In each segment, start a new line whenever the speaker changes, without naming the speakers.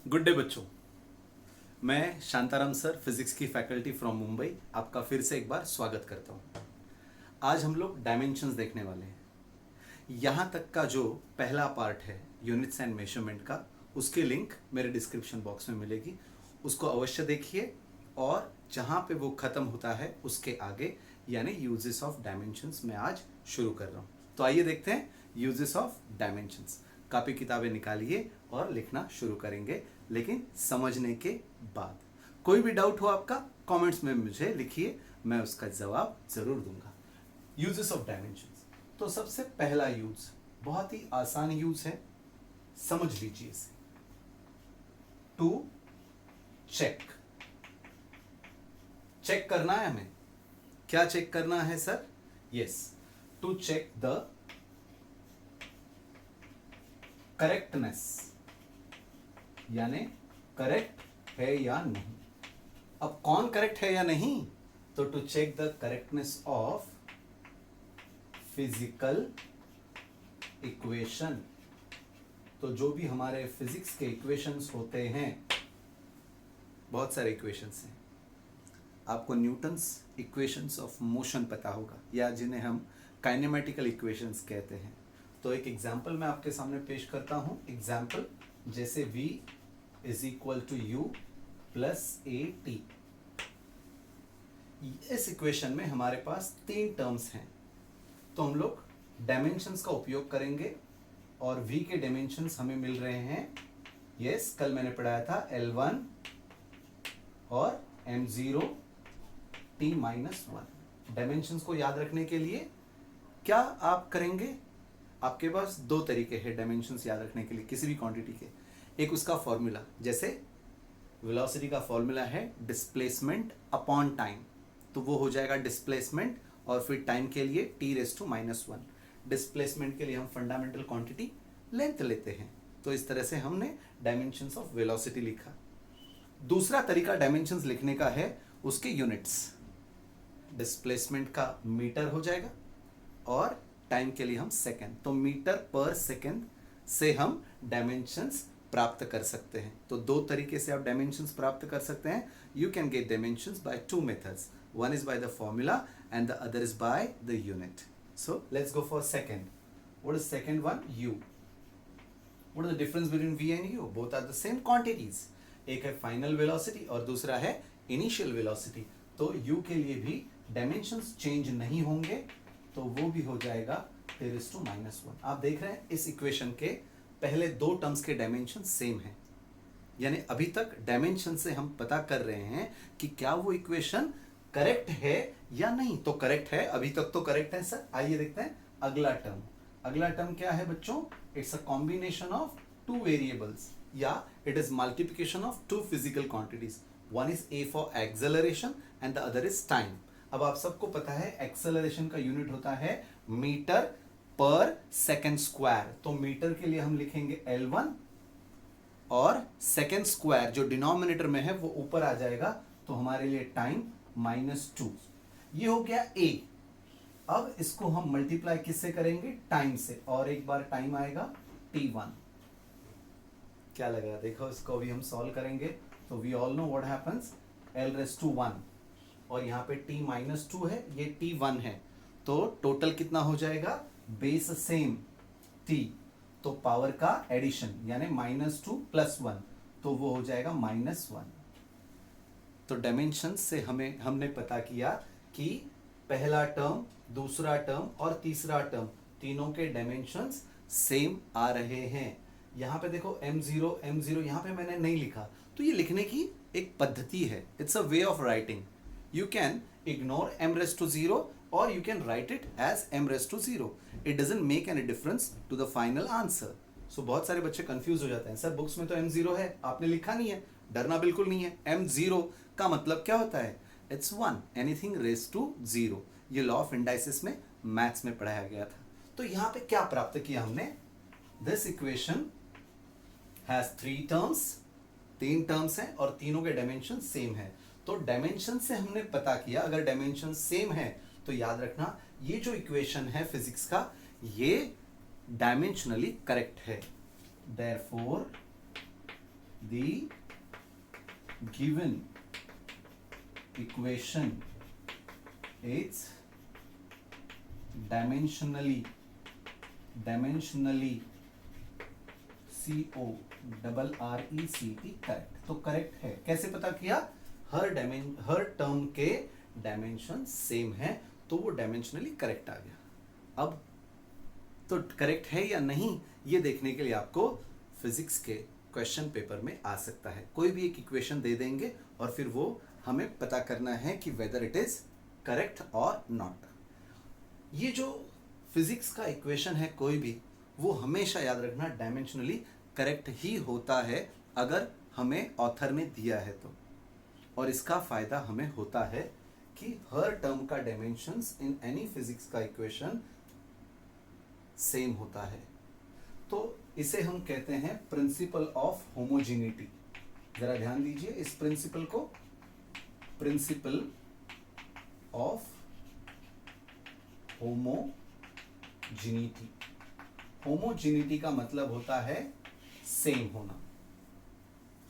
Good day बच्चों। मैं Shantaram sir, physics की फैकल्टी फ्रॉम मुंबई, आपका फिर से एक बार स्वागत करता हूँ। आज हम लोग डायमेंशंस देखने वाले हैं। यहाँ तक का जो पहला पार्ट है यूनिट्स एंड मेजरमेंट का, उसकी लिंक मेरे डिस्क्रिप्शन बॉक्स में मिलेगी। उसको अवश्य देखिए। और जहाँ पे वो ख़त्म होता है उसके आगे यानी यूजेस ऑफ डायमेंशंस मैं आज शुरू कर रहा हूँ। तो आइए देखते हैं यूजेस ऑफ डायमेंशंस। कापी किताबें निकालिए और लिखना शुरू करेंगे, लेकिन समझने के बाद। कोई भी डाउट हो आपका कमेंट्स में मुझे लिखिए, मैं उसका जवाब जरूर दूंगा। Uses of dimensions. तो सबसे पहला यूज बहुत ही आसान यूज है, समझ लीजिए इसे। To check. चेक करना है हमें। क्या चेक करना है sir? Yes, to check the correctness, यानी करेक्ट है या नहीं। अब कौन करेक्ट है या नहीं? तो to check the correctness of physical equation. तो जो भी हमारे फिजिक्स के इक्वेशंस होते हैं, बहुत सारे इक्वेशंस हैं। आपको न्यूटन्स इक्वेशंस ऑफ मोशन पता होगा, या जिन्हें हम काइनेमेटिकल इक्वेशंस कहते हैं। तो एक एग्जाम्पल मैं आपके सामने पेश करता हूं। एग्जाम्पल जैसे v is equal to u plus a t. इस इक्वेशन में हमारे पास तीन टर्म्स हैं, तो हम लोग डायमेंशंस का उपयोग करेंगे। और v के डायमेंशंस हमें मिल रहे हैं, यस, कल मैंने पढ़ाया था L1 और M0 T-1। डायमेंशंस को याद रखने के लिए क्या आप करेंगे? आपके पास दो तरीके हैं डायमेंशंस याद रखने के लिए किसी भी क्वांटिटी के। एक उसका फॉर्मूला, जैसे वेलोसिटी का फॉर्मूला है डिस्प्लेसमेंट अपॉन टाइम, तो वो हो जाएगा डिस्प्लेसमेंट, और फिर टाइम के लिए T⁻⁻1। डिस्प्लेसमेंट के लिए हम फंडामेंटल क्वांटिटी लेंथ लेते हैं। तो इस तरह से हमने डायमेंशंस ऑफ वेलोसिटी लिखा। दूसरा तरीका डायमेंशंस लिखने का है, उसके यूनिट्स। डिस्प्लेसमेंट का मीटर हो जाएगा और टाइम के लिए हम सेकेंड, तो मीटर पर सेकेंड से हम डायमेंशंस प्राप्त कर सकते हैं। तो दो तरीके से आप डायमेंशंस प्राप्त कर सकते हैं। You can get dimensions by two methods, one is by the formula and the other is by the unit. So let's go for second. What is second one? u। What is the difference between v and u? Both are the same quantities. एक है final velocity और दूसरा है initial velocity. तो u के लिए भी dimensions change नहीं होंगे, तो वो भी हो जाएगा T⁻⁻1। आप देख रहे हैं इस इक्वेशन के पहले दो टर्म्स के डायमेंशन सेम हैं, यानी अभी तक डायमेंशन से हम पता कर रहे हैं कि क्या वो इक्वेशन करेक्ट है या नहीं। तो करेक्ट है, अभी तक तो करेक्ट है सर। आइए देखते हैं अगला टर्म। अगला टर्म क्या है बच्चों? It's a combination of two variables, या it is multiplication of two physical quantities. One is a for acceleration and the other is time. अब आप सबको पता है एक्सेलरेशन का यूनिट होता है मीटर पर सेकेंड स्क्वायर। तो मीटर के लिए हम लिखेंगे L1, और सेकेंड स्क्वायर जो डिनोमिनेटर में है वो ऊपर आ जाएगा, तो हमारे लिए टाइम -2। ये हो गया a। अब इसको हम मल्टीप्लाई किससे करेंगे? टाइम से, और एक बार टाइम आएगा T1। क्या लगा? देखो, इसको भी हम सॉल्व करेंगे तो we all know what happens, L⁻⁻1, और यहाँ पे T-2 है, ये T1 है। तो टोटल कितना हो जाएगा? बेस सेम T, तो पावर का एडिशन यानी -2 + 1, तो वो हो जाएगा -1। तो डायमेंशन से हमने पता किया कि पहला टर्म, दूसरा टर्म और तीसरा टर्म, तीनों के डायमेंशंस सेम आ रहे हैं। यहाँ पे देखो M0 यहाँ पे मैंने नहीं लिखा, तो ये लिखने की एक पद्धति है। It's a way of writing. You can ignore m⁻⁻0 or you can write it as m⁻⁻0. It doesn't make any difference to the final answer. So बहुत सारे बच्चे कंफ्यूज हो जाते हैं, सर बुक्स में तो m0 है, आपने लिखा नहीं है। डरना बिल्कुल नहीं है। m0 का मतलब क्या होता है? It's 1, anything raised to 0। ये लॉ ऑफ इंडाइसिस में मैथ्स में पढ़ाया गया था। तो यहाँ पे क्या प्राप्त किया हमने? This equation has 3 terms, 3 terms हैं और तीनों के डायमेंशन सेम है। तो डायमेंशन से हमने पता किया, अगर डायमेंशन सेम है तो याद रखना ये जो इक्वेशन है फिजिक्स का, ये डायमेंशनली करेक्ट है। Therefore the given equation is dimensionally CORRECT correct. तो करेक्ट है, कैसे पता किया? हर टर्म के डायमेंशन सेम है तो वो डायमेंशनली करेक्ट आ गया। अब तो करेक्ट है या नहीं ये देखने के लिए आपको फिजिक्स के क्वेश्चन पेपर में आ सकता है। कोई भी एक इक्वेशन दे देंगे और फिर वो हमें पता करना है कि वेदर इट इज करेक्ट और नॉट। ये जो फिजिक्स का इक्वेशन है कोई भी, वो हमेशा याद रखना डायमेंशनली करेक्ट ही होता है अगर हमें ऑथर ने दिया है तो। और इसका फायदा हमें होता है कि हर टर्म का डायमेंशंस इन एनी फिजिक्स का इक्वेशन सेम होता है। तो इसे हम कहते हैं प्रिंसिपल ऑफ होमोजेनिटी। जरा ध्यान दीजिए इस प्रिंसिपल को, प्रिंसिपल ऑफ होमोजेनिटी। होमोजेनिटी का मतलब होता है सेम होना,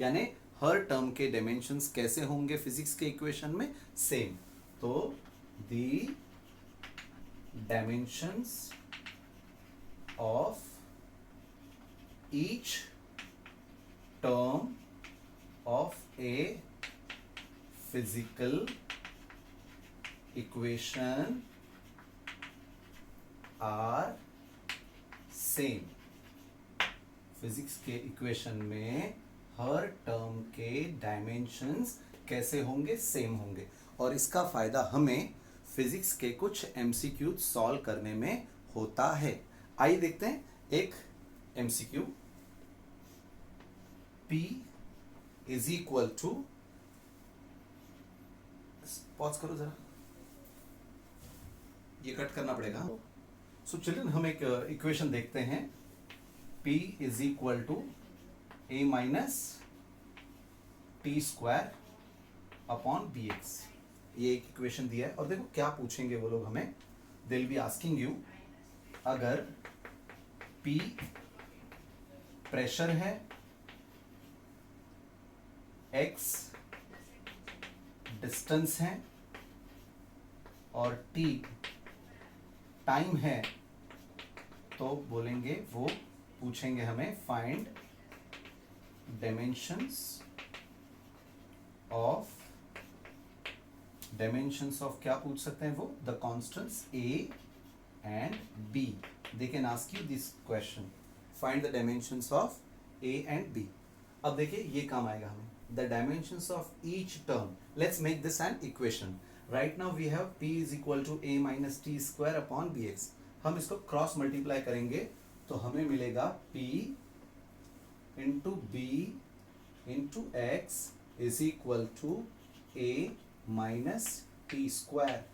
यानी हर टर्म के डायमेंशंस कैसे होंगे फिजिक्स के इक्वेशन में? सेम। तो the dimensions of each term of a physical equation are same. Physics के इक्वेशन में हर टर्म के डायमेंशंस कैसे होंगे? सेम होंगे। और इसका फायदा हमें फिजिक्स के कुछ एमसीक्यू सॉल्व करने में होता है। आइए देखते हैं एक MCQ. P is equal to, pause करो जरा, ये कट करना पड़ेगा। सो चिल्ड्रन हम एक इक्वेशन देखते हैं। P is equal to a minus t square upon b x. ये एक इक्वेशन दिया है और देखो क्या पूछेंगे वो लोग हमें। They will be asking you, अगर P प्रेशर है, x डिस्टेंस है और t टाइम है, तो बोलेंगे वो पूछेंगे हमें फाइंड डायमेंशंस ऑफ क्या पूछ सकते हैं वो? The constants a and b. They can ask you this question, find the dimensions of a and b. अब देखिए ये काम आएगा हमें, the dimensions of each term. Let's make this an equation. Right now we have p is equal to a minus t square upon bx. हम इसको cross multiply करेंगे तो हमें मिलेगा p into b into x is equal to a minus t square.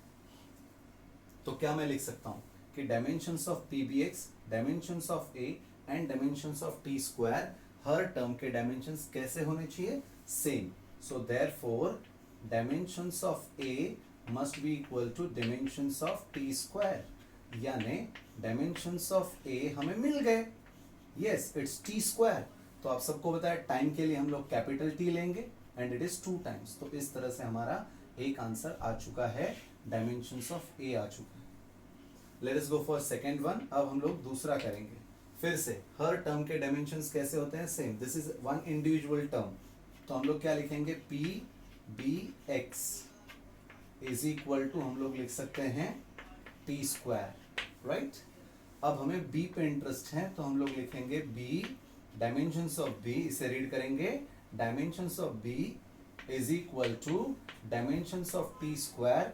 तो क्या मैं लिख सकता हूं कि dimensions of p b x, dimensions of a and dimensions of t square, हर टर्म के डायमेंशंस कैसे होने चाहिए? Same. So therefore dimensions of a must be equal to dimensions of t square, यानी डायमेंशंस ऑफ ए हमें मिल गए। Yes, it's t square. तो आप सबको बताया टाइम के लिए हम लोग कैपिटल टी लेंगे एंड इट इज 2 टाइम्स। तो इस तरह से हमारा एक आंसर आ चुका है, डायमेंशंस ऑफ ए आ चुका है। Let us go for second one. अब हम लोग दूसरा करेंगे। फिर से हर टर्म के डायमेंशंस कैसे होते हैं? Same. This is one individual term, तो हम लोग क्या लिखेंगे? P b x is equal to, हम लोग लिख सकते हैं टी स्क्वायर, राइट। अब हमें बी पे इंटरेस्ट है तो हम लोग लिखेंगे बी डायमेंशंस ऑफ बी, इसे रीड करेंगे dimensions of b is equal to dimensions of t square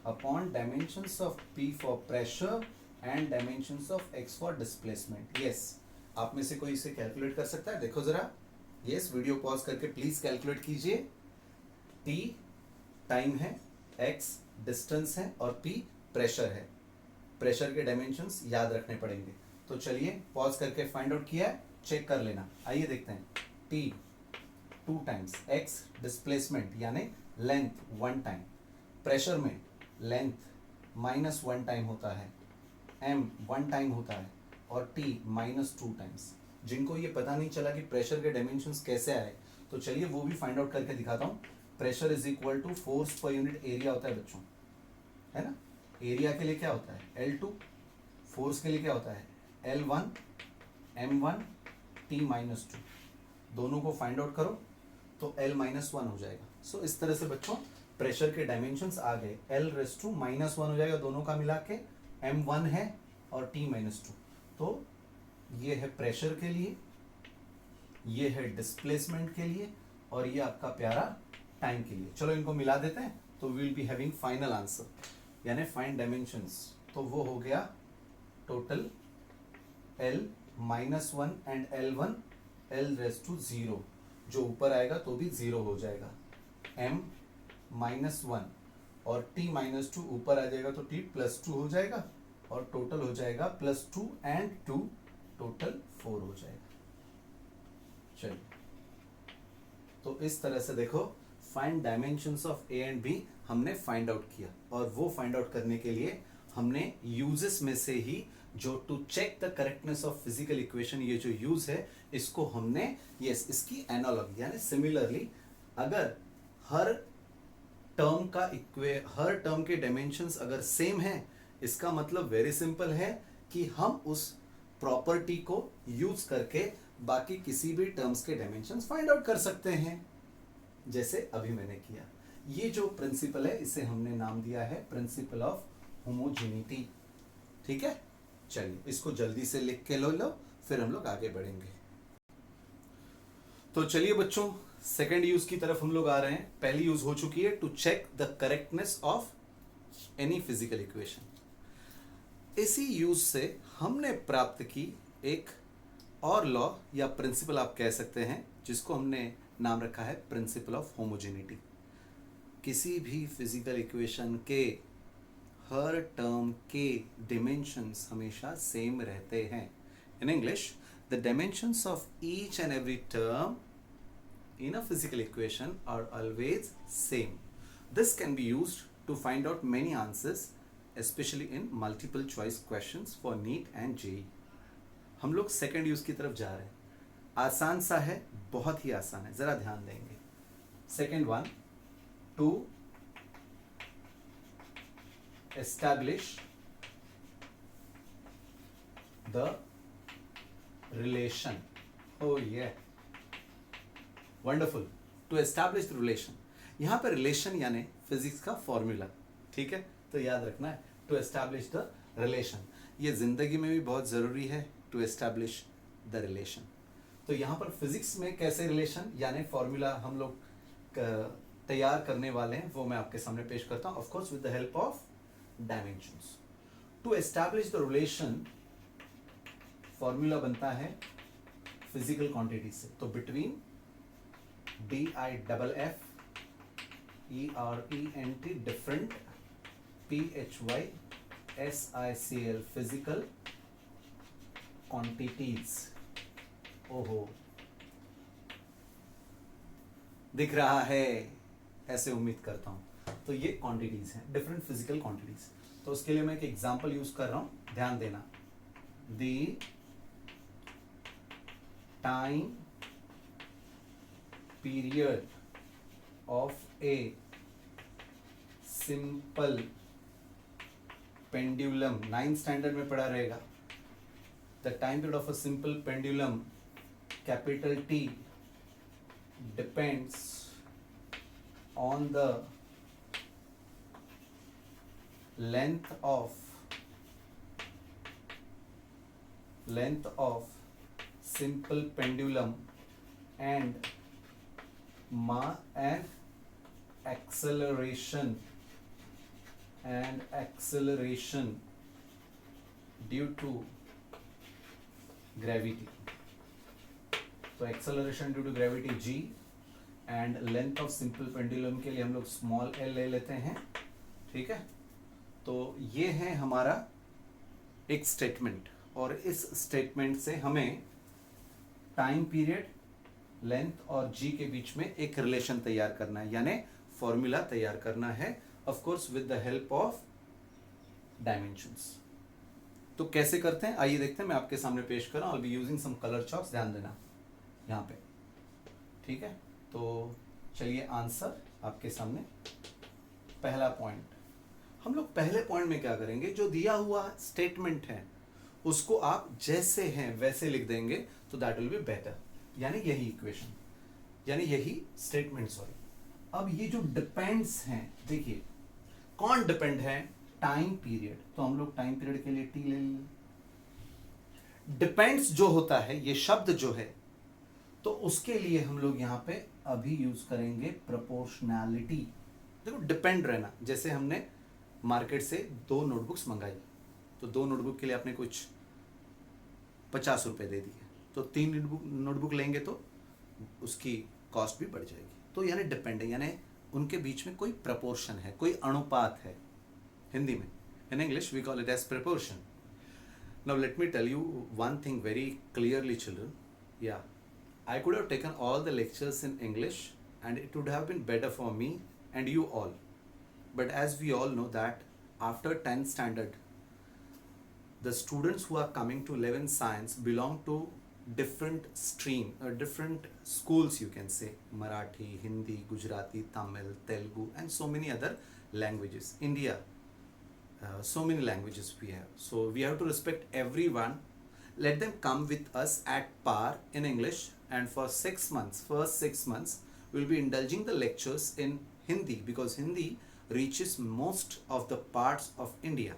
upon dimensions of p for pressure and dimensions of x for displacement. Yes, आप में से कोई इसे कैलकुलेट कर सकता है? देखो जरा। यस, वीडियो पॉज करके प्लीज कैलकुलेट कीजिए। टी टाइम है, एक्स डिस्टेंस है और पी प्रेशर है। प्रेशर के डायमेंशंस याद रखने पड़ेंगे। तो चलिए पॉज करके फाइंड आउट किया है, चेक कर लेना। आइए देखते हैं। टी 2 टाइम्स, एक्स डिस्प्लेसमेंट यानी लेंथ 1 टाइम, प्रेशर में लेंथ -1 टाइम होता है, m 1 टाइम होता है और t -2 टाइम्स। जिनको ये पता नहीं चला कि प्रेशर के डायमेंशंस कैसे आए, तो चलिए वो भी फाइंड आउट करके दिखाता हूँ। Pressure is equal to force per unit area होता है बच्चों, है ना। एरिया के लिए क्या होता है L2, फोर्स के लिए क्या होता है L1 M1 T-2। दोनों को फाइंड आउट करो तो L-1 हो जाएगा। सो इस तरह से बच्चों प्रेशर के डायमेंशंस आ गए, L-1 हो जाएगा दोनों का मिला के, M1 है और T-2। तो ये है प्रेशर के लिए, ये है डिस्प्लेसमेंट के लिए, और ये आपका प्यारा टाइम के लिए। चलो इनको मिला देते हैं तो we will be having final answer, यानी फाइंड डायमेंशंस। तो वो हो गया total L-1 and L1 L⁻⁴, जो ऊपर आएगा तो भी 0 हो जाएगा, M-1 और T-2 ऊपर आ जाएगा तो T+2 हो जाएगा, और टोटल हो जाएगा +2 एंड 2 टोटल 4 हो जाएगा। चलिए तो इस तरह से देखो find dimensions of a and b हमने फाइंड आउट किया, और वो फाइंड आउट करने के लिए हमने यूजेस में से ही जो to check the correctness of physical equation, ये जो यूज है इसको हमने इसकी एनालॉगी यानी सिमिलरली, अगर हर टर्म के डायमेंशंस अगर सेम है, इसका मतलब वेरी सिंपल है कि हम उस प्रॉपर्टी को यूज करके बाकी किसी भी टर्म्स के डायमेंशंस फाइंड आउट कर सकते हैं, जैसे अभी मैंने किया। ये जो प्रिंसिपल है इसे हमने नाम दिया है प्रिंसिपल ऑफ होमोजेनिटी। ठीक है, चलिए इसको जल्दी से लिख के लो, फिर हम लोग आगे बढ़ेंगे। तो चलिए बच्चों सेकेंड यूज की तरफ हम लोग आ रहे हैं। पहली यूज हो चुकी है to check the correctness of any physical equation. इसी यूज से हमने प्राप्त की एक और लॉ या प्रिंसिपल आप कह सकते हैं, जिसको हमने नाम रखा है प्रिंसिपल ऑफ होमोजेनिटी। किसी भी फिजिकल इक्वेशन के हर टर्म के डिमेंशंस हमेशा सेम रहते हैं। In English, the dimensions of each and every term in a physical equation are always same. This can be used to find out many answers, especially in multiple choice questions for NEET and JEE. हम लोग second use की तरफ जा रहे हैं। आसान सा है, बहुत ही आसान है, जरा ध्यान देंगे। Second one, to establish the relation. Oh ये wonderful, to establish the relation. यहां पर रिलेशन यानी फिजिक्स का फॉर्मूला, ठीक है, तो याद रखना है टू एस्टैब्लिश द रिलेशन। ये जिंदगी में भी बहुत जरूरी है, टू एस्टैब्लिश द रिलेशन। तो यहां पर फिजिक्स में कैसे रिलेशन यानी फॉर्मूला हम लोग तैयार करने वाले हैं, वो मैं आपके सामने पेश करता हूं, of course with the help of dimensions. To establish the relation formula बनता है फिजिकल क्वांटिटी से, तो between DIFF ERENT different, PHY SICL physical quantities. ओहो दिख रहा है, ऐसे उम्मीद करता हूं। तो ये क्वांटिटीज हैं, डिफरेंट फिजिकल क्वांटिटीज। तो उसके लिए मैं एक एग्जांपल यूज कर रहा हूं, ध्यान देना। The time period of a simple pendulum, 9th standard में पढ़ा रहेगा। The time period of a simple pendulum, capital T, depends on the length of simple pendulum and acceleration due to gravity. तो acceleration due to gravity g and length of simple pendulum के लिए हम लोग small l ले लेते हैं, ठीक है। तो ये है हमारा एक स्टेटमेंट, और इस स्टेटमेंट से हमें टाइम पीरियड, लेंथ और जी के बीच में एक रिलेशन तैयार करना है, यानी फॉर्मूला तैयार करना है, of course with the help of dimensions. तो कैसे करते हैं आइए देखते हैं, मैं आपके सामने पेश कर रहा हूं। I will be using some colour chalks, ध्यान देना यहाँ पे, ठीक है। तो चलिए आंसर आपके सामने। पहला पॉइंट, हम लोग पहले पॉइंट में क्या करेंगे, जो दिया हुआ स्टेटमेंट है उसको आप जैसे हैं वैसे लिख देंगे, तो दैट विल बी बेटर। यानी यही इक्वेशन, यानी यही स्टेटमेंट, सॉरी। अब ये जो डिपेंड्स हैं, देखिए कौन डिपेंड है, टाइम पीरियड, तो हम लोग टाइम पीरियड के लिए टी ले लेंगे। डिपेंड्स जो होता है, ये शब्द जो है, तो उसके लिए हम लोग यहां पे अभी यूज करेंगे प्रोपोर्शनैलिटी। देखो डिपेंड रहना, जैसे हमने मार्केट से 2 नोटबुक्स मंगाई, तो 2 नोटबुक के लिए आपने कुछ 50 रुपए दे दिए, तो 3 नोटबुक लेंगे तो उसकी कॉस्ट भी बढ़ जाएगी। तो यानी डिपेंड है, यानी उनके बीच में कोई प्रपोर्शन है, कोई अनुपात है, हिंदी में। In English we call it as proportion. Now let me tell you one thing very clearly children, या I could have taken all the lectures in English and it would have been better for me and you all. But as we all know that after 10th standard, the students who are coming to 11th science belong to different stream or different schools, you can say Marathi, Hindi, Gujarati, Tamil, Telugu and so many other languages. India, so many languages we have. So we have to respect everyone. Let them come with us at par in English, and for 6 months, first 6 months, we'll be indulging the lectures in Hindi, because Hindi reaches most of the parts of India.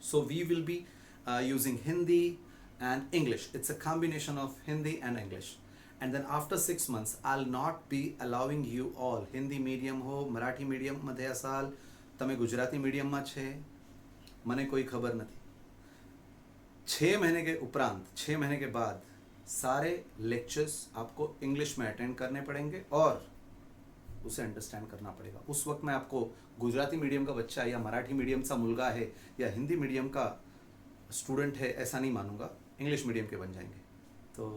So we will be using Hindi and English. It's a combination of Hindi and English. And then after 6 months, I'll not be allowing you all, Hindi medium ho, Marathi medium madhe asal, તમે ગુજરાતી મીડિયમમાં છે, મને કોઈ ખબર નથી। 6 महीने के उपरांत, 6 महीने के बाद सारे लेक्चर्स आपको इंग्लिश में अटेंड करने पड़ेंगे और उसे अंडरस्टैंड करना पड़ेगा। उस वक्त मैं आपको गुजराती मीडियम का बच्चा या मराठी मीडियम का मुलगा है या हिंदी मीडियम का स्टूडेंट है ऐसा नहीं मानूंगा, इंग्लिश मीडियम के बन जाएंगे। तो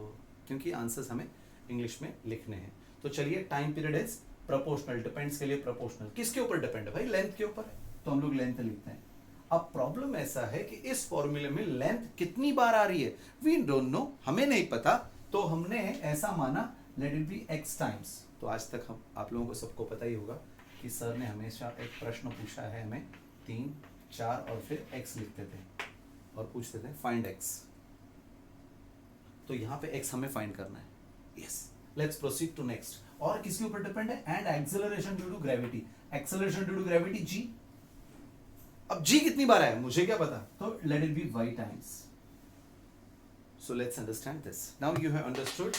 क्योंकि आंसर्स हमें इंग्लिश में लिखने हैं। तो चलिए, time period is proportional, depends के लिए प्रोपोर्शनल। किसके ऊपर डिपेंड है भाई? लेंथ के ऊपर है, तो हम लोग लेंथ लिखते हैं। अब प्रॉब्लम ऐसा है कि इस फॉर्मूले में लेंथ कितनी बार आ रही है वी डोंट नो, हमें नहीं पता, तो हमने ऐसा माना late it B x times. तो आज तक हम आप लोगों को सबको पता ही होगा कि सर ने हमेशा एक प्रश्न पूछा है हमें 3, 4 और फिर x लिखते थे और पूछते थे फाइंड x। तो यहाँ पे x हमें फाइंड करना है। Yes, let's proceed to next. और किसके ऊपर डिपेंड है? And acceleration due to gravity. Acceleration due to gravity g। अब g कितनी बार है मुझे क्या पता, तो let it B y times. So let's understand this. Now you have understood.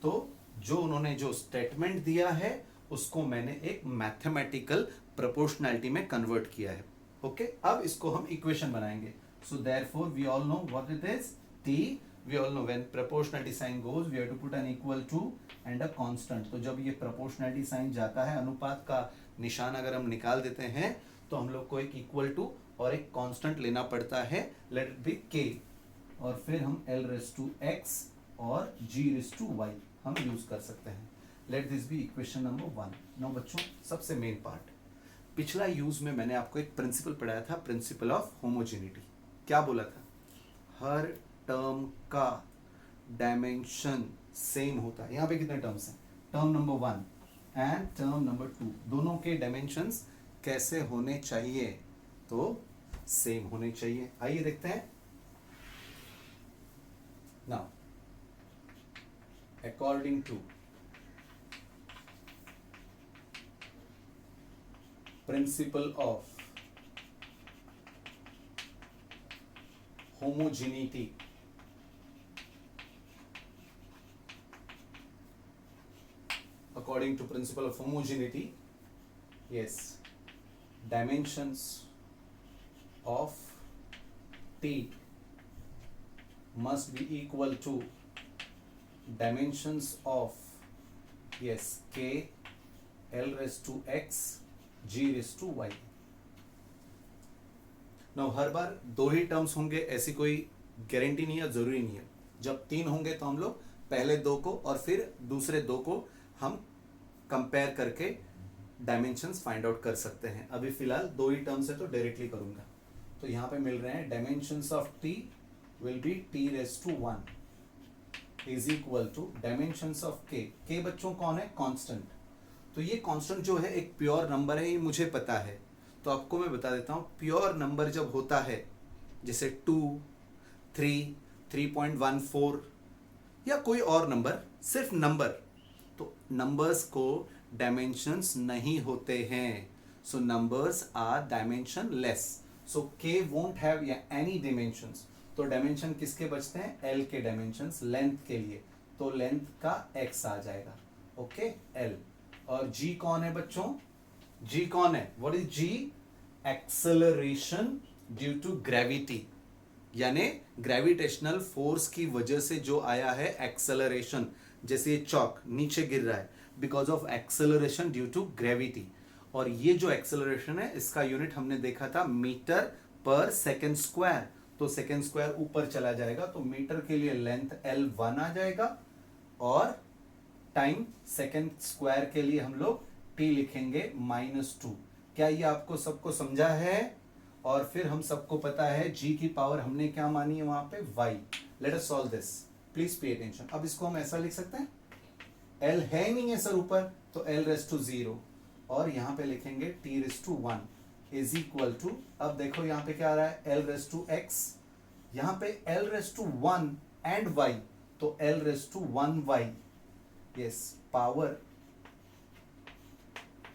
तो जो उन्होंने जो स्टेटमेंट दिया है उसको मैंने एक मैथमेटिकल प्रोपोर्शनैलिटी में कन्वर्ट किया है। ओके, अब इसको हम इक्वेशन बनाएंगे। So therefore we all know what it is, t। We all know when proportionality sign goes we have to put an equal to and a constant. तो जब ये प्रोपोर्शनैलिटी साइन जाता है, अनुपात का निशान अगर हम निकाल देते हैं, तो हम लोग को एक इक्वल टू और एक कांस्टेंट लेना पड़ता है, लेट इट बी k, और फिर हम l रेज़ टू x और g रेज़ टू y हम यूज कर सकते हैं। Let this be equation number 1। Now बच्चों, सबसे मेन पार्ट, पिछला यूज में मैंने आपको एक प्रिंसिपल पढ़ाया था, प्रिंसिपल ऑफ होमोजेनिटी। क्या बोला था? हर टर्म का डायमेंशन सेम होता है। यहाँ पे कितने टर्म्स हैं? Term number 1 and term number 2, दोनों के डायमेंशंस कैसे होने चाहिए? तो सेम होने चाहिए। आइए देखते हैं। Now according to principle of homogeneity, according to principle of homogeneity, yes, dimensions of t must be equal to dimensions of, yes, k, l raised to x, g raised to y। now her bar 2 he terms होंगे ऐसी कोई guarantee नहीं है, जरूरी नहीं है। जब 3 होंगे तो हम लोग पहले 2 को और फिर दूसरे 2 को हम कंपेयर करके डायमेंशंस फाइंड आउट कर सकते हैं। अभी फिलहाल 2 ही टर्म्स है तो डायरेक्टली करूंगा। तो यहाँ पे मिल रहे हैं dimensions of t will be t raise to 1 is equal to dimensions of k बच्चों कौन है, कांस्टेंट। तो ये कांस्टेंट जो है एक प्योर नंबर है, ये मुझे पता है, तो आपको मैं बता देता हूँ। प्योर नंबर जब होता है जैसे 2, 3, 3.14 या कोई और नंबर, सिर्फ नंबर, तो नंबर्स को डायमेंशंस नहीं होते हैं। सो नंबर्स आर डायमेंशन लेस। सो के वोंट हैव एनी डायमेंशंस। तो डायमेंशन किसके बचते हैं, एल के डायमेंशंस लेंथ के लिए, तो लेंथ का एक्स आ जाएगा। Okay, L. और जी कौन है बच्चों, जी कौन है, what is g, acceleration due to gravity, यानी ग्रेविटेशनल फोर्स की वजह से जो आया है एक्सेलरेशन। जैसे ये चौक नीचे गिर रहा है because of acceleration due to gravity. और ये जो एक्सेलरेशन है इसका यूनिट हमने देखा था मीटर पर सेकेंड स्क्वायर, तो सेकेंड स्क्वायर ऊपर चला जाएगा, तो मीटर के लिए लेंथ L1 आ जाएगा और टाइम सेकेंड स्क्वायर के लिए हम लोग t लिखेंगे -2। क्या ये आपको सबको समझा है? और फिर हम सबको पता है g की पावर हमने क्या मानी है वहां पे, y। Let us solve this, please pay attention. अब इसको हम ऐसा लिख सकते हैं, l है नहीं है सर ऊपर, तो l⁻0 और यहां पे लिखेंगे t⁻1 इज इक्वल टू, अब देखो यहां पे क्या आ रहा है, l⁻x, यहां पे l⁻1 एंड y, तो l⁻1y, yes, power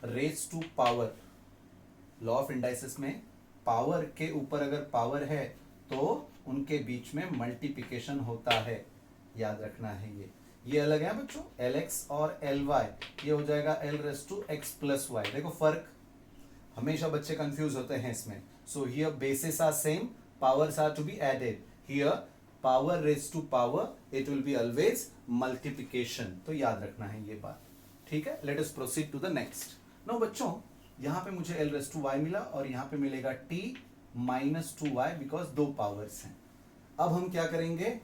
raise to power. Law of indices में पावर के ऊपर अगर पावर है तो उनके बीच में मल्टीप्लिकेशन होता है, याद रखना है। ये अलग है बच्चों, Lx और Ly, ये हो जाएगा l⁻x+y। देखो फर्क, हमेशा बच्चे कंफ्यूज होते हैं इसमें। So here bases are same, powers are to be added. Here power raise to power, it will be always multiplication, तो याद रखना है ये बात, ठीक है। Let us proceed to the next. No बच्चों, यहां पे मुझे l⁻y मिला और यहां पे मिलेगा t-2y बिकॉज दो पावर्स हैं। अब हम क्या करेंगे,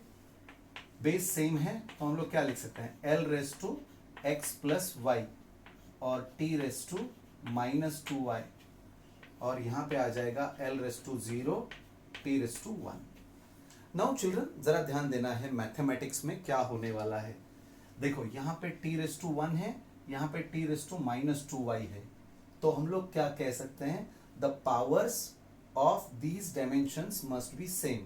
बेस सेम है तो हम लोग क्या लिख सकते हैं, l⁻x+y और t⁻2y और यहां पे आ जाएगा l⁻0 t⁻1। नाउ चिल्ड्रन जरा ध्यान देना है मैथमेटिक्स में क्या होने वाला है। देखो यहां पे t⁻1 है, यहां पे t⁻2y है, तो हम लोग क्या कह सकते हैं, the powers of these dimensions must be same.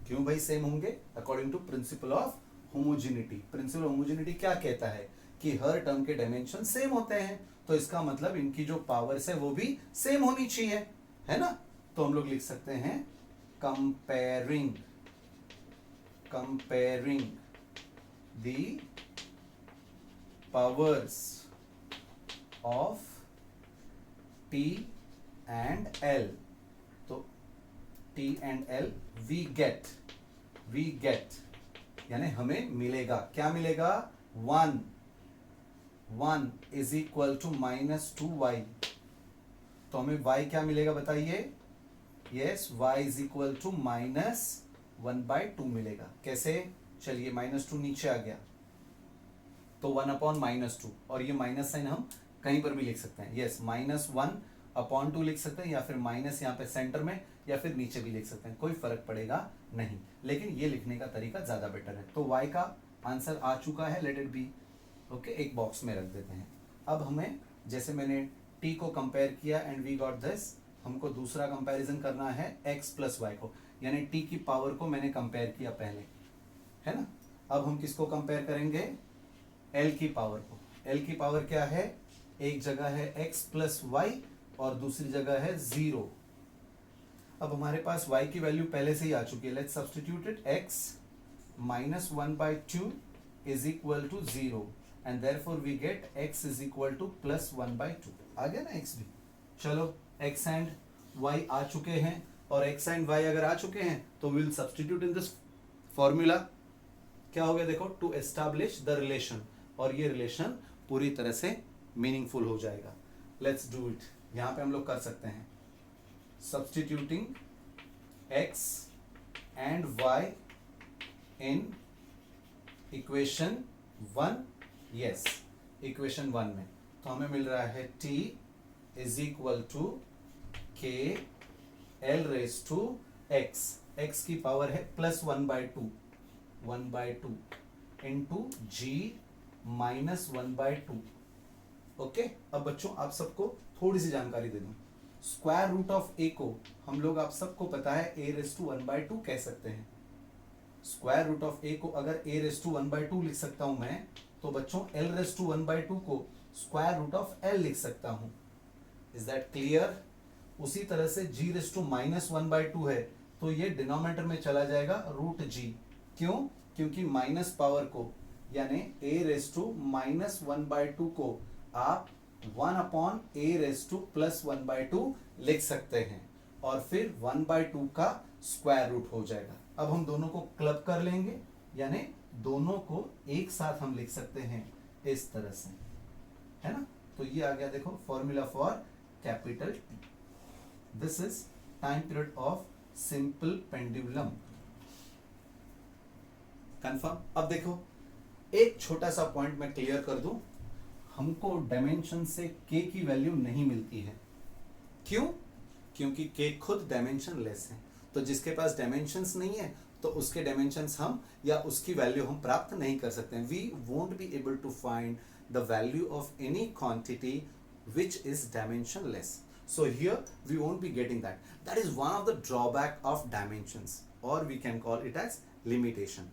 क्यों भाई सेम होंगे, according to principle of homogeneity. Principle of homogeneity क्या कहता है कि हर टर्म के डायमेंशन सेम होते हैं, तो इसका मतलब इनकी जो पावर्स है वो भी सेम होनी चाहिए, है ना। तो हम लोग लिख सकते हैं comparing the powers of T and L, तो T and L we get यानी हमें मिलेगा, क्या मिलेगा, 1 इज इक्वल टू -2y, तो हमें y क्या मिलेगा बताइए, yes, y is equal to -1/2 मिलेगा। कैसे, चलिए -2 नीचे आ गया तो 1/-2, और ये माइनस साइन हम कहीं पर भी लिख सकते हैं, यस, -1/2 लिख सकते हैं, या फिर माइनस यहाँ पे सेंटर में, या फिर नीचे भी लिख सकते हैं, कोई फर्क पड़ेगा नहीं, लेकिन ये लिखने का तरीका ज्यादा बेटर है। तो y का आंसर आ चुका है, लेट इट बी, ओके, एक बॉक्स में रख देते हैं। अब हमें, जैसे मैंने t को कंपेयर किया एंड वी गॉट दिस, हमको दूसरा कंपैरिजन करना है x+y को, यानी t की पावर को मैंने कंपेयर किया पहले, है ना। अब हम किसको कंपेयर करेंगे, l की पावर को। l की पावर क्या है, एक जगह है x+y और दूसरी जगह है 0। अब हमारे पास y की वैल्यू पहले से ही आ चुकी है, let's substitute it, x -1/2 is equal to 0 and therefore we get x is equal to +1/2। आ गया ना x भी। चलो x एंड y आ चुके हैं, और x एंड y अगर आ चुके हैं तो we will substitute in this formula. क्या हो गया देखो, टू एस्टैब्लिश द रिलेशन, और ये रिलेशन पूरी तरह से मीनिंगफुल हो जाएगा। Let's do it. यहां पे हम लोग कर सकते हैं, substituting x and y in equation 1, yes, equation 1 में, तो हमें मिल रहा है t is equal to k l⁻x, x की पावर है +1/2, इंटू जी माइनस 1/2। ओके, अब बच्चों आप सबको थोड़ी सी जानकारी दे दूं। स्क्वायर रूट ऑफ ए को हम लोग, आप सबको पता है, a⁻1/2 कह सकते हैं। स्क्वायर रूट ऑफ ए को अगर a⁻1/2 लिख सकता हूं मैं, तो बच्चों l⁻1/2 को स्क्वायर रूट ऑफ l लिख सकता हूं। Is that clear? उसी तरह से g⁻1/2 है, तो ये डिनोमिनेटर में चला जाएगा रूट g। क्यों? क्योंकि माइनस पावर को यानी a⁻1/2 को आप 1/a⁻+1/2 लिख सकते हैं, और फिर 1/2 का स्क्वायर रूट हो जाएगा। अब हम दोनों को क्लब कर लेंगे, यानी दोनों को एक साथ हम लिख सकते हैं इस तरह से, है ना। तो ये आ गया, देखो, formula for capital T. This is time period of simple pendulum. Confirm? अब देखो, एक छोटा सा पॉइंट मैं क्लियर कर दूं, हमको डायमेंशन से k की वैल्यू नहीं मिलती है। क्यों? क्योंकि k खुद डायमेंशन लेस है। तो जिसके पास डायमेंशंस नहीं है, तो उसके डायमेंशंस हम या उसकी वैल्यू हम प्राप्त नहीं कर सकते हैं। We won't be able to find the value of any quantity which is dimensionless. So here we won't be getting that. That is one of the drawback of dimensions, or we can call it as limitation.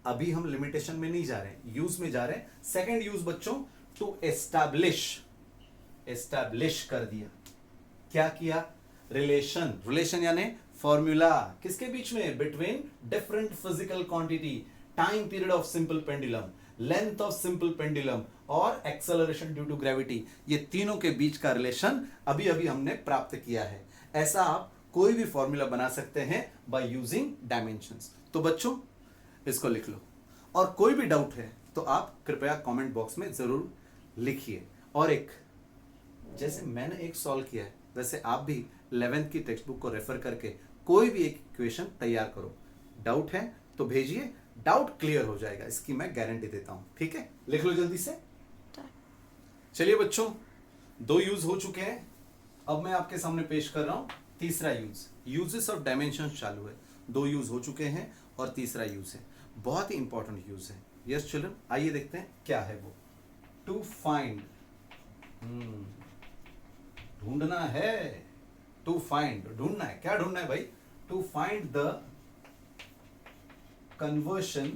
अभी हम limitation में नहीं जा रहे हैं, use में जा रहे हैं। सेकेंड यूज बच्चों, टू एस्टैब्लिश कर दिया। क्या किया? रिलेशन यानी फॉर्मूला किसके बीच में? Between different physical quantity, time period of simple pendulum, length of simple pendulum और एक्सेलरेशन ड्यू टू ग्रेविटी। ये तीनों के बीच का रिलेशन अभी अभी हमने प्राप्त किया है। ऐसा आप कोई भी फॉर्मूला बना सकते हैं बाय यूजिंग डायमेंशंस। तो बच्चों इसको लिख लो, और कोई भी डाउट है तो आप कृपया कमेंट बॉक्स में जरूर लिखिए। और एक, जैसे मैंने एक सॉल्व किया है, वैसे आप भी 11th की टेक्स्ट बुक को रेफर करके कोई भी एक इक्वेशन तैयार करो। डाउट है तो भेजिए, डाउट क्लियर हो जाएगा, इसकी मैं गारंटी देता हूं। ठीक है, लिख लो जल्दी से। चलिए बच्चों, 2 यूज हो चुके हैं, अब मैं आपके सामने पेश कर रहा हूं तीसरा यूज। यूजेस ऑफ डायमेंशन चालू है, 2 यूज हो चुके हैं और तीसरा यूज है, बहुत ही इंपॉर्टेंट यूज है। यस चिल्ड्रन, आइए देखते हैं क्या है वो। टू फाइंड, ढूंढना है, टू फाइंड, ढूंढना है। क्या ढूंढना है भाई? To find the conversion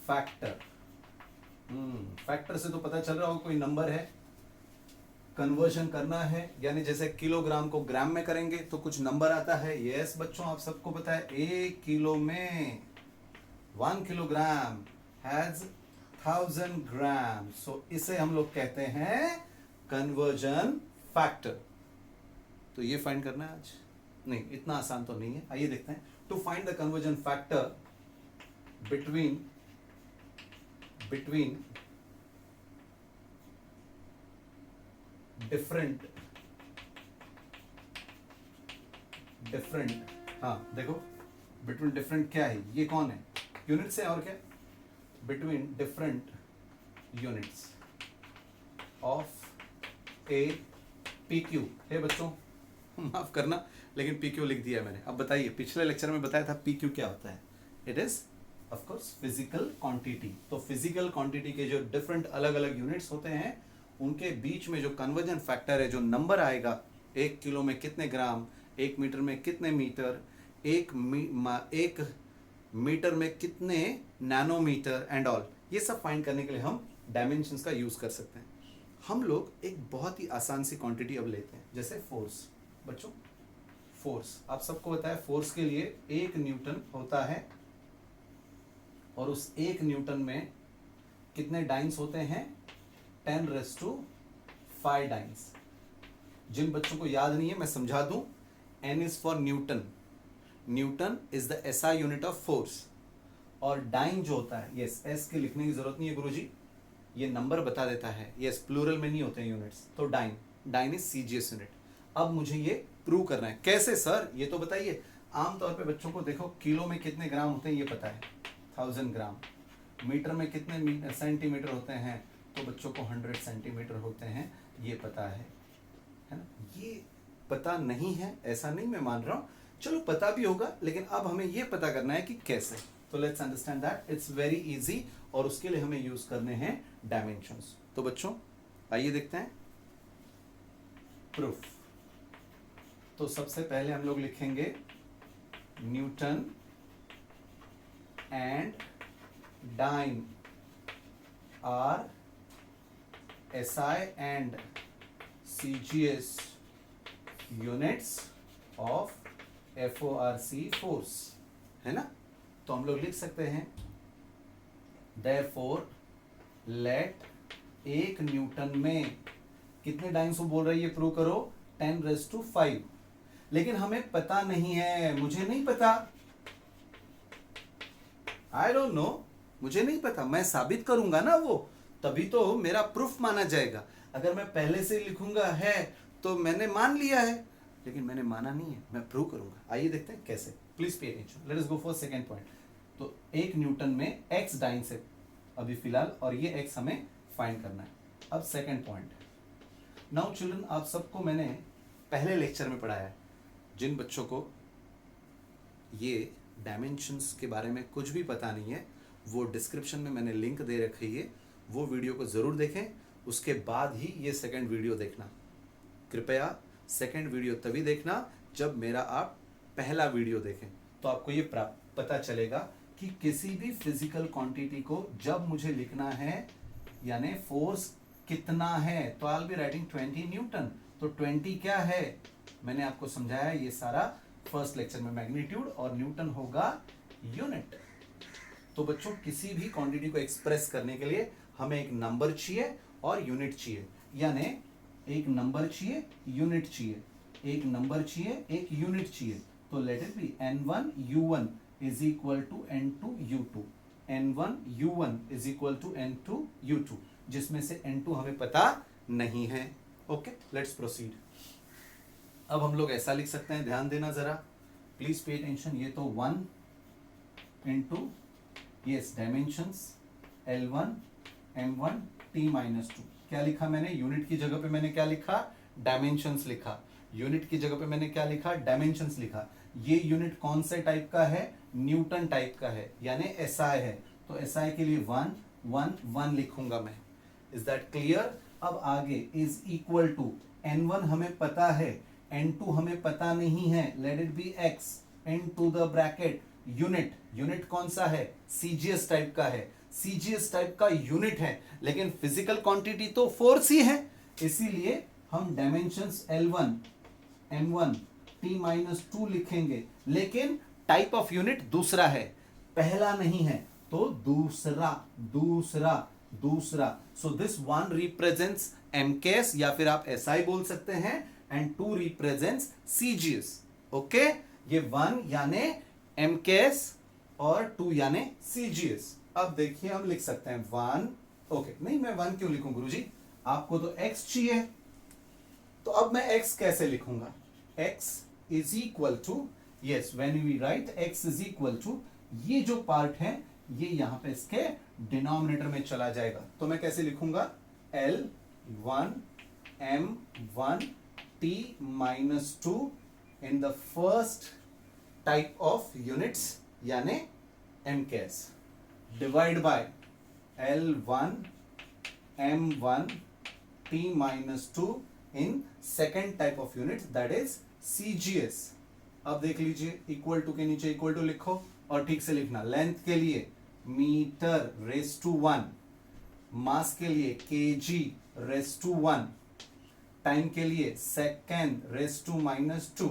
factor. Factor से तो पता चल रहा होगा कोई नंबर है, कन्वर्जन करना है, यानी जैसे किलोग्राम को ग्राम में करेंगे तो कुछ नंबर आता है। यस बच्चों, आप सबको पता है 1 किलो में 1 किलोग्राम हैज 1000 ग्राम। सो इसे हम लोग कहते हैं कन्वर्जन फैक्टर। तो ये फाइंड करना है आज, नहीं इतना आसान तो नहीं है। आइए देखते हैं। To find the conversion factor between different, हाँ देखो, बिटवीन डिफरेंट क्या है, ये कौन है? यूनिट्स है, और क्या? Between different units of A P Q है बच्चों, माफ करना लेकिन पी क्यू लिख दिया मैंने। अब बताइए, पिछले लेक्चर में बताया था पी क्यू क्या होता है? It is of course physical quantity. तो फिजिकल क्वांटिटी के जो डिफरेंट अलग अलग यूनिट्स होते हैं, उनके बीच में जो कन्वर्जन फैक्टर है, जो नंबर आएगा, 1 किलो में कितने ग्राम, 1 मीटर में कितने मीटर, 1 मीटर में कितने नैनोमीटर एंड ऑल, ये सब फाइंड करने के लिए हम डायमेंशंस का यूज कर सकते हैं। हम लोग एक बहुत ही आसान सी क्वांटिटी अब लेते हैं, जैसे फोर्स। बच्चों फोर्स, आप सबको पता है फोर्स के लिए 1 न्यूटन होता है, और उस 1 न्यूटन में कितने डाइन्स होते हैं? 10⁵ डाइन्स। जिन बच्चों को याद नहीं है मैं समझा दूं, N is for Newton, Newton is the SI unit of force, और डाइन जो होता है, यस एस के लिखने की जरूरत नहीं है गुरुजी, ये नंबर बता देता है। यस, प्लूरल में नहीं होते हैं यूनिट्स, तो डाइन इज CGS यूनिट। अब मुझे ये प्रूव करना है, कैसे सर ये तो बताइए। आमतौर पे बच्चों को देखो, किलो में कितने ग्राम होते हैं ये पता है, 1000 ग्राम। मीटर में कितने सेंटीमीटर होते हैं, तो बच्चों को 100 सेंटीमीटर होते हैं, ये पता है ना। ये पता नहीं है ऐसा नहीं मैं मान रहा हूँ, चलो पता भी होगा, लेकिन अब हमें ये पता करना है कि कैसे। तो let's understand that, it's very easy, और उसके लिए हमें यूज करने हैं डायमेंशंस। तो बच्चों आइए देखते हैं प्रूफ। तो सबसे पहले हम लोग लिखेंगे newton and dyne are SI and CGS units of FORC force, है ना। तो हम लोग लिख सकते हैं therefore let एक न्यूटन में कितने डाइन्स वो बोल रही है, प्रूव करो 10⁵. लेकिन हमें पता नहीं है, मुझे नहीं पता, आई डोंट नो, मुझे नहीं पता, मैं साबित करूंगा ना वो, तभी तो मेरा प्रूफ माना जाएगा। अगर मैं पहले से लिखूंगा है तो मैंने मान लिया है, लेकिन मैंने माना नहीं है, मैं प्रूव करूंगा। आइए देखते हैं कैसे। Please pay attention, let us go for second point. तो एक न्यूटन में x डाइन से अभी फिलहाल, और ये x हमें फाइंड करना है। अब सेकंड पॉइंट। नाउ चिल्ड्रन, आप सबको मैंने पहले लेक्चर में पढ़ाया है। जिन बच्चों को ये डायमेंशंस के बारे में कुछ भी पता नहीं है, वो डिस्क्रिप्शन में मैंने लिंक दे रखी है, वो वीडियो को ज़रूर देखें, उसके बाद ही ये सेकंड वीडियो देखना। कृपया सेकंड वीडियो तभी देखना जब मेरा आप पहला वीडियो देखें, तो आपको ये पता चलेगा कि किसी भी फिजिकल क्वांटिटी को जब मुझे लिखना है, यानी फोर्स कितना है, तो आई विल बी राइटिंग 20 न्यूटन। तो 20 क्या है, मैंने आपको समझाया ये सारा फर्स्ट लेक्चर में। मैग्नीट्यूड और न्यूटन होगा यूनिट। तो बच्चों किसी भी क्वांटिटी को एक्सप्रेस करने के लिए हमें एक नंबर चाहिए और यूनिट चाहिए, यानी एक नंबर चाहिए, यूनिट चाहिए, एक नंबर चाहिए, एक यूनिट चाहिए। तो let it be n1 u1 is equal to n2 u2, n1 u1 is equal to n2 u2, जिसमें से n2 हमें पता नहीं है। Okay, let's proceed. अब हम लोग ऐसा लिख सकते हैं, ध्यान देना जरा, प्लीज पे अटेंशन। ये तो 1 into yes dimensions L1 M1 T-2। क्या लिखा मैंने, यूनिट की जगह पे मैंने क्या लिखा, डायमेंशंस लिखा। यूनिट की जगह पे मैंने क्या लिखा, डायमेंशंस लिखा। ये यूनिट कौन से टाइप का है, न्यूटन टाइप का है, यानी SI है। तो SI के लिए 1 1 1 लिखूंगा मैं। Is that clear. अब आगे इज इक्वल टू N1 हमें पता है, N2 हमें पता नहीं है, late it B x into the bracket unit. Unit कौन सा है, CGS टाइप का है, CGS टाइप का यूनिट है, लेकिन फिजिकल क्वांटिटी तो फोर्स ही है, इसीलिए हम डायमेंशंस L1 M1 T-2 लिखेंगे, लेकिन टाइप ऑफ यूनिट दूसरा है, पहला नहीं है, तो दूसरा दूसरा दूसरा। सो दिस 1 रिप्रेजेंट्स MKS या फिर आप SI बोल सकते हैं, एंड 2 रिप्रेजेंट्स CGS। ओके, ये 1 यानी MKS और 2 यानी CGS। अब देखिए हम लिख सकते हैं 1, ओके नहीं मैं 1 क्यों लिखूं गुरुजी, आपको तो x चाहिए, तो अब मैं x कैसे लिखूंगा, x is equal to, yes when we write x is equal to, ये जो पार्ट है ये यहां पे इसके डिनोमिनेटर में चला जाएगा। तो मैं कैसे लिखूंगा, L1 M1 T-2 in the first type of units यानी MKS, divide by L1 M1 T-2 in second type of unit that is CGS। अब देख लीजिए, इक्वल टू के नीचे इक्वल टू लिखो और ठीक से लिखना। लेंथ के लिए मीटर रेस टू 1, मास के लिए kg रेस टू 1, टाइम के लिए सेकेंड रेस टू -2।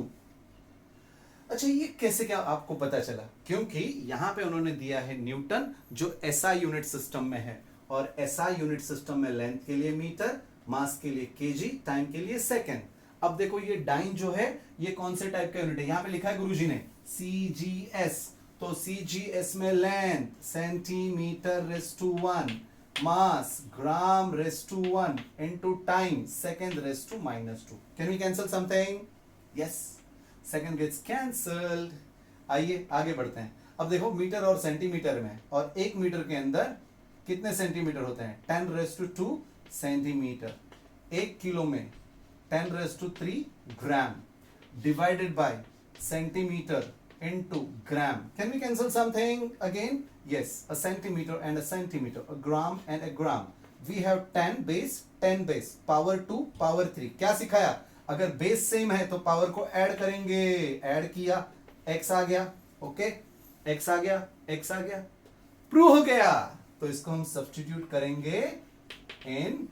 अच्छा ये कैसे क्या आपको पता चला, क्योंकि यहां पे उन्होंने दिया है न्यूटन जो SI यूनिट सिस्टम में है, और SI यूनिट सिस्टम में लेंथ के लिए मीटर, मास के लिए kg, टाइम के लिए सेकेंड। अब देखो ये डाइन जो है ये कौन से टाइप का यूनिट है, यहां पे लिखा है गुरुजी ने CGS, तो CGS में length centimetre raise to 1, mass gram raise to 1 into time second raise to -2। Can we cancel something, yes second gets cancelled. आइए आगे बढ़ते हैं। अब देखो मीटर और सेंटीमीटर में, और 1 मीटर के अंदर कितने सेंटीमीटर होते हैं, 10⁻² सेंटीमीटर। 1 किलो में 10⁻³ gram, divided by centimeter into gram. Can we cancel something again? Yes, a centimeter and a centimeter, a gram and a gram. We have 10 base, power 2, power 3. क्या सिखाया? अगर base same है तो power को add करेंगे, add किया, x आ गया, okay, x आ गया, x आ गया, प्रूव हो गया। तो इसको हम सब्स्टिट्यूट करेंगे इन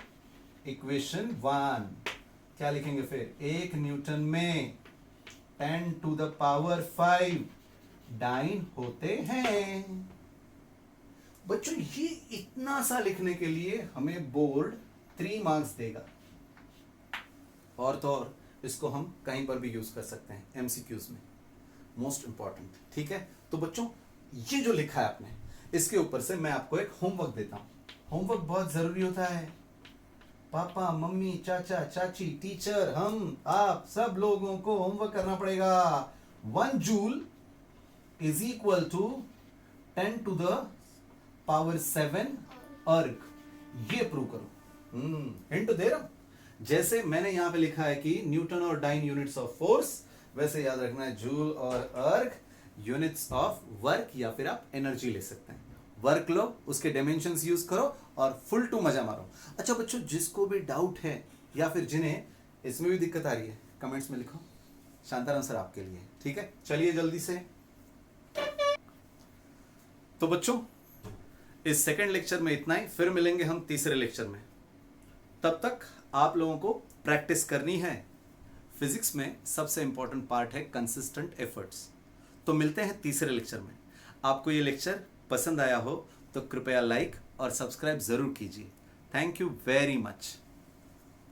इक्वेशन 1। क्या लिखेंगे फिर? 1 न्यूटन में 10 to the power 5 डाइन होते हैं। बच्चों ये इतना सा लिखने के लिए हमें बोर्ड 3 मार्क्स देगा, और तो और इसको हम कहीं पर भी यूज कर सकते हैं एमसीक्यूज में, मोस्ट इंपॉर्टेंट। ठीक है, तो बच्चों ये जो लिखा है आपने, इसके ऊपर से मैं आपको एक होमवर्क देता हूं। होमवर्क बहुत जरूरी होता है। पापा, मम्मी, चाचा, चाची, टीचर, हम, आप सब लोगों को होमवर्क करना पड़ेगा। 1 joule is equal to 10 to the power 7 अर्ग। ये प्रूव करो। हिंट दे रहा हूं। जैसे मैंने यहां पे लिखा है कि न्यूटन और डाइन यूनिट्स ऑफ फोर्स, वैसे याद रखना है जूल और अर्ग यूनिट्स ऑफ वर्क, या फिर आप एनर्जी ले सकते हैं। वर्क लो, उसके डायमेंशंस यूज करो और फुल टू मजा मारो। अच्छा बच्चों, जिसको भी डाउट है या फिर जिन्हें इसमें भी दिक्कत आ रही है, कमेंट्स में लिखो, शांताराम सर आपके लिए। ठीक है, चलिए जल्दी से। तो बच्चों इस सेकंड लेक्चर में इतना ही, फिर मिलेंगे हम तीसरे लेक्चर में। तब तक आप लोगों को प्रैक्टिस करनी है। फिजिक्स में सबसे इंपॉर्टेंट पार्ट है कंसिस्टेंट एफर्ट्स। तो मिलते हैं तीसरे लेक्चर में। आपको ये लेक्चर पसंद आया हो तो कृपया लाइक और सब्सक्राइब जरूर कीजिए। Thank you very much.